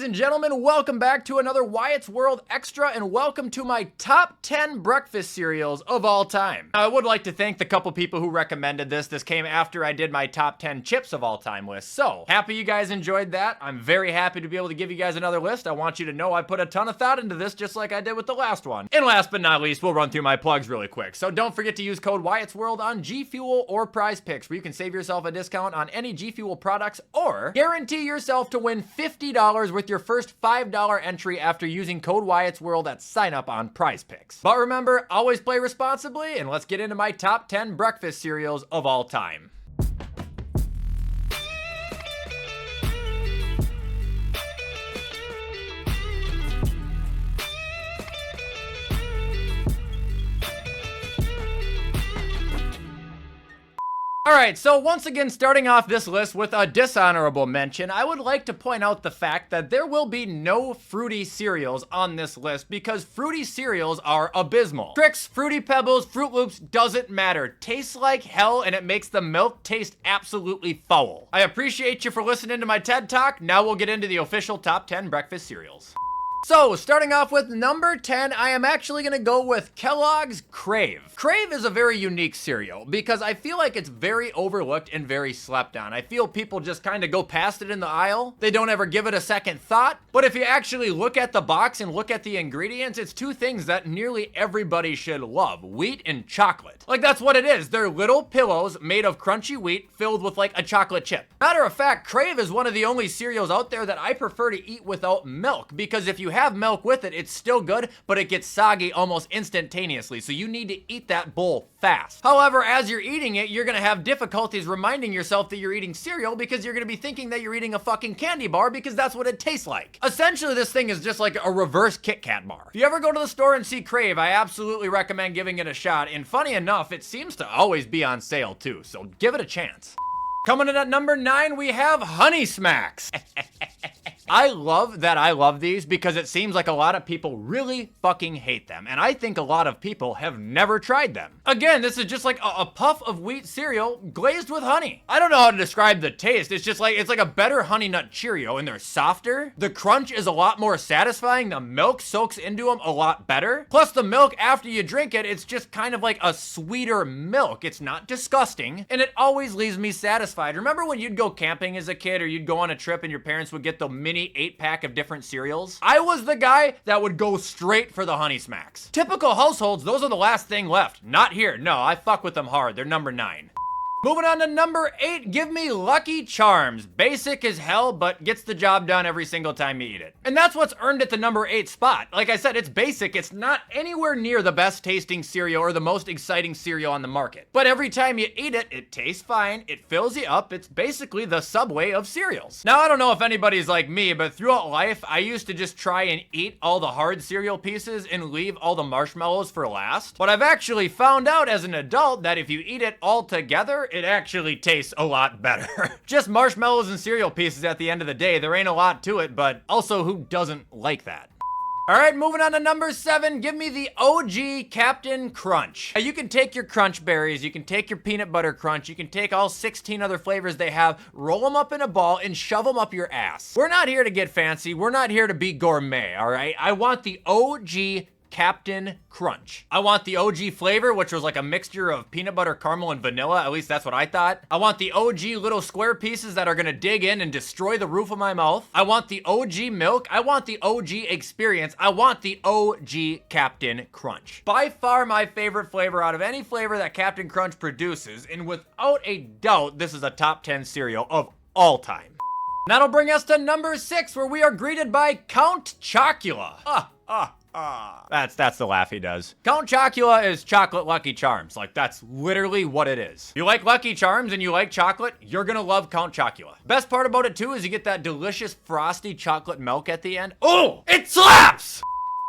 Ladies and gentlemen, welcome back to another Wyatt's World Extra, and welcome to my top 10 breakfast cereals of all time. Now, I would like to thank the couple people who recommended this. This came after I did my top 10 chips of all time list. So, happy you guys enjoyed that. I'm very happy to be able to give you guys another list. I want you to know I put a ton of thought into this, just like I did with the last one. And last but not least, we'll run through my plugs really quick. So don't forget to use code Wyatt's World on G Fuel or Prize Picks, where you can save yourself a discount on any G Fuel products, or guarantee yourself to win $50 with your first $5 entry after using code Wyatt's World at sign up on Prize Picks. But remember, always play responsibly, and let's get into my top 10 breakfast cereals of all time. Alright, so once again, starting off this list with a dishonorable mention, I would like to point out the fact that there will be no fruity cereals on this list because fruity cereals are abysmal. Trix, Fruity Pebbles, Fruit Loops, doesn't matter. Tastes like hell, and it makes the milk taste absolutely foul. I appreciate you for listening to my TED Talk. Now we'll get into the official top 10 breakfast cereals. So, starting off with number 10, I am actually gonna go with Kellogg's Crave. Crave is a very unique cereal because I feel like it's very overlooked and very slept on. I feel people just kind of go past it in the aisle. They don't ever give it a second thought. But if you actually look at the box and look at the ingredients, it's two things that nearly everybody should love: wheat and chocolate. Like, that's what it is. They're little pillows made of crunchy wheat filled with like a chocolate chip. Matter of fact, Crave is one of the only cereals out there that I prefer to eat without milk, because if you have milk with it, it's still good, but it gets soggy almost instantaneously, so you need to eat that bowl fast. However, as you're eating it, you're gonna have difficulties reminding yourself that you're eating cereal because you're gonna be thinking that you're eating a fucking candy bar because that's what it tastes like. Essentially, this thing is just like a reverse Kit Kat bar. If you ever go to the store and see Crave, I absolutely recommend giving it a shot, and funny enough, it seems to always be on sale too, so give it a chance. Coming in at number 9, we have Honey Smacks. I love these because it seems like a lot of people really fucking hate them, and I think a lot of people have never tried them. Again, this is just like a puff of wheat cereal glazed with honey. I don't know how to describe the taste. It's like a better Honey Nut Cheerio, and they're softer. The crunch is a lot more satisfying. The milk soaks into them a lot better. Plus the milk, after you drink it, it's just kind of like a sweeter milk. It's not disgusting, and it always leaves me satisfied. Remember when you'd go camping as a kid, or you'd go on a trip and your parents would get the mini 8-pack of different cereals? I was the guy that would go straight for the Honey Smacks. Typical households, those are the last thing left. Not here. No, I fuck with them hard. They're number 9. Moving on to number 8, give me Lucky Charms. Basic as hell, but gets the job done every single time you eat it. And that's what's earned it the number 8 spot. Like I said, it's basic. It's not anywhere near the best tasting cereal or the most exciting cereal on the market. But every time you eat it, it tastes fine. It fills you up. It's basically the Subway of cereals. Now, I don't know if anybody's like me, but throughout life, I used to just try and eat all the hard cereal pieces and leave all the marshmallows for last. But I've actually found out as an adult that if you eat it all together, it actually tastes a lot better. Just marshmallows and cereal pieces at the end of the day. There ain't a lot to it, but also, who doesn't like that? Alright, moving on to number 7, give me the OG Captain Crunch. Now, you can take your Crunch Berries, you can take your Peanut Butter Crunch, you can take all 16 other flavors they have, roll them up in a ball, and shove them up your ass. We're not here to get fancy, we're not here to be gourmet, alright? I want the OG Captain Crunch. I want the OG flavor, which was like a mixture of peanut butter, caramel, and vanilla. At least that's what I thought. I want the OG little square pieces that are gonna dig in and destroy the roof of my mouth. I want the OG milk. I want the OG experience. I want the OG Captain Crunch. By far my favorite flavor out of any flavor that Captain Crunch produces, and without a doubt, this is a top 10 cereal of all time. That'll bring us to number 6, where we are greeted by Count Chocula. That's the laugh he does. Count Chocula is chocolate Lucky Charms. Like, that's literally what it is. You like Lucky Charms and you like chocolate, you're gonna love Count Chocula. Best part about it too is you get that delicious frosty chocolate milk at the end. Oh, it slaps!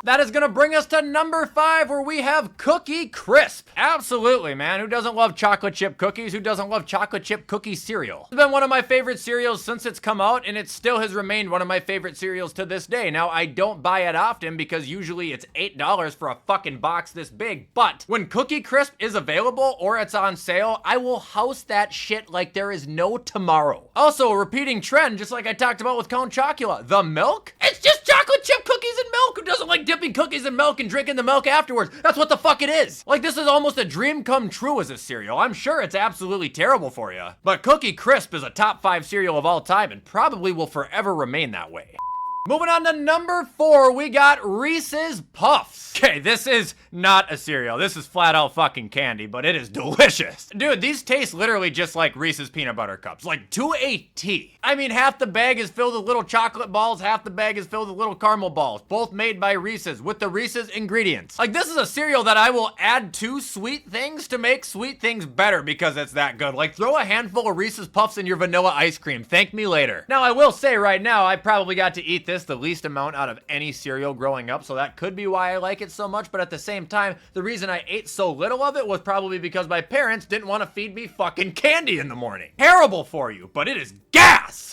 That is gonna bring us to number 5, where we have Cookie Crisp. Absolutely, man. Who doesn't love chocolate chip cookies? Who doesn't love chocolate chip cookie cereal? It's been one of my favorite cereals since it's come out, and it still has remained one of my favorite cereals to this day. Now, I don't buy it often because usually it's $8 for a fucking box this big, but when Cookie Crisp is available or it's on sale, I will house that shit like there is no tomorrow. Also, a repeating trend, just like I talked about with Count Chocula, the milk is chocolate chip cookies and milk. Who doesn't like dipping cookies in milk and drinking the milk afterwards? That's what the fuck it is. Like, this is almost a dream come true as a cereal. I'm sure it's absolutely terrible for you, but Cookie Crisp is a top 5 cereal of all time and probably will forever remain that way. Moving on to number 4, we got Reese's Puffs. Okay, this is not a cereal. This is flat out fucking candy, but it is delicious. Dude, these taste literally just like Reese's peanut butter cups, like to a T. I mean, half the bag is filled with little chocolate balls, half the bag is filled with little caramel balls, both made by Reese's with the Reese's ingredients. Like, this is a cereal that I will add to sweet things to make sweet things better because it's that good. Like, throw a handful of Reese's Puffs in your vanilla ice cream. Thank me later. Now, I will say right now, I probably got to eat this the least amount out of any cereal growing up, so that could be why I like it so much, but at the same time, the reason I ate so little of it was probably because my parents didn't want to feed me fucking candy in the morning. Terrible for you, but it is gas!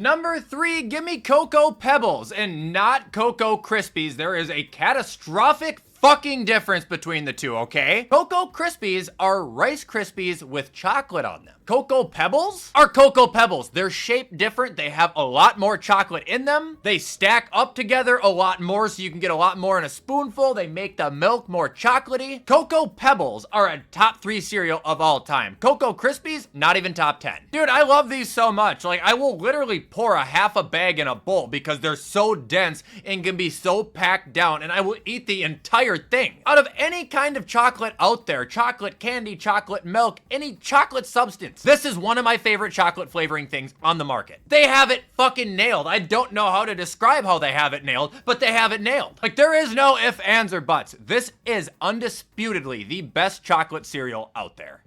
Number 3, give me Cocoa Pebbles and not Cocoa Krispies. There is a catastrophic fucking difference between the two, okay? Cocoa Krispies are Rice Krispies with chocolate on them. Cocoa Pebbles are Cocoa Pebbles. They're shaped different. They have a lot more chocolate in them. They stack up together a lot more so you can get a lot more in a spoonful. They make the milk more chocolatey. Cocoa Pebbles are a top 3 cereal of all time. Cocoa Krispies, not even top 10. Dude, I love these so much. Like, I will literally pour a half a bag in a bowl because they're so dense and can be so packed down, and I will eat the entire thing. Out of any kind of chocolate out there, chocolate candy, chocolate milk, any chocolate substance, this is one of my favorite chocolate flavoring things on the market. They have it fucking nailed. I don't know how to describe how they have it nailed, but they have it nailed. Like, there is no ifs, ands, or buts. This is undisputedly the best chocolate cereal out there.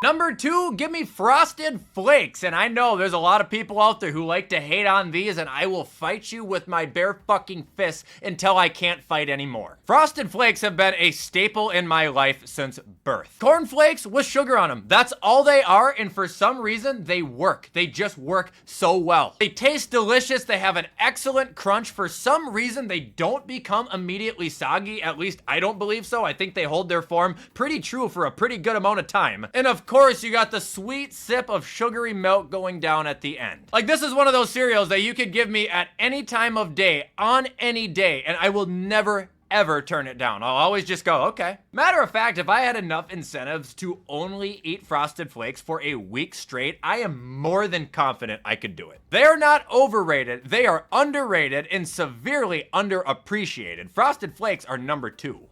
Number 2, give me Frosted Flakes. And I know there's a lot of people out there who like to hate on these, and I will fight you with my bare fucking fists until I can't fight anymore. Frosted Flakes have been a staple in my life since birth. Corn Flakes with sugar on them. That's all they are, and for some reason, they work. They just work so well. They taste delicious. They have an excellent crunch. For some reason, they don't become immediately soggy. At least I don't believe so. I think they hold their form pretty true for a pretty good amount of time. And of course, you got the sweet sip of sugary milk going down at the end. Like, this is one of those cereals that you could give me at any time of day, on any day, and I will never ever turn it down. I'll always just go, okay. Matter of fact, if I had enough incentives to only eat Frosted Flakes for a week straight, I am more than confident I could do it. They're not overrated, they are underrated and severely underappreciated. Frosted Flakes are number 2.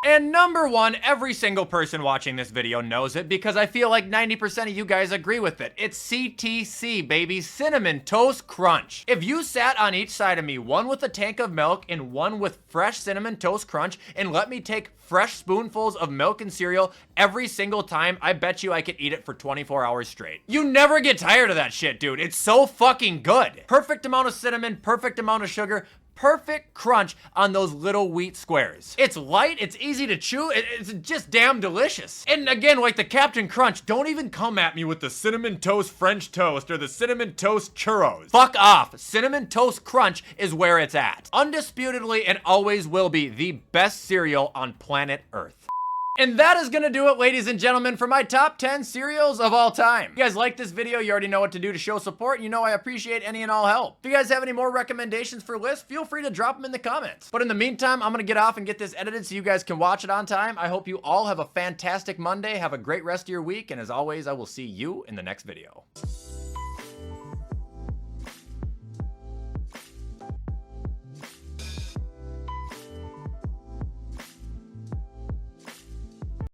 And number 1, every single person watching this video knows it because I feel like 90% of you guys agree with it. It's CTC, baby, Cinnamon Toast Crunch. If you sat on each side of me, one with a tank of milk and one with fresh Cinnamon Toast Crunch, and let me take fresh spoonfuls of milk and cereal every single time, I bet you I could eat it for 24 hours straight. You never get tired of that shit, dude. It's so fucking good. Perfect amount of cinnamon, perfect amount of sugar, perfect crunch on those little wheat squares. It's light, it's easy to chew, it's just damn delicious. And again, like the Captain Crunch, don't even come at me with the Cinnamon Toast French Toast or the Cinnamon Toast Churros. Fuck off. Cinnamon Toast Crunch is where it's at. Undisputedly and always will be the best cereal on planet Earth. And that is gonna do it, ladies and gentlemen, for my top 10 cereals of all time. If you guys like this video, you already know what to do to show support. You know I appreciate any and all help. If you guys have any more recommendations for lists, feel free to drop them in the comments. But in the meantime, I'm gonna get off and get this edited so you guys can watch it on time. I hope you all have a fantastic Monday. Have a great rest of your week. And as always, I will see you in the next video.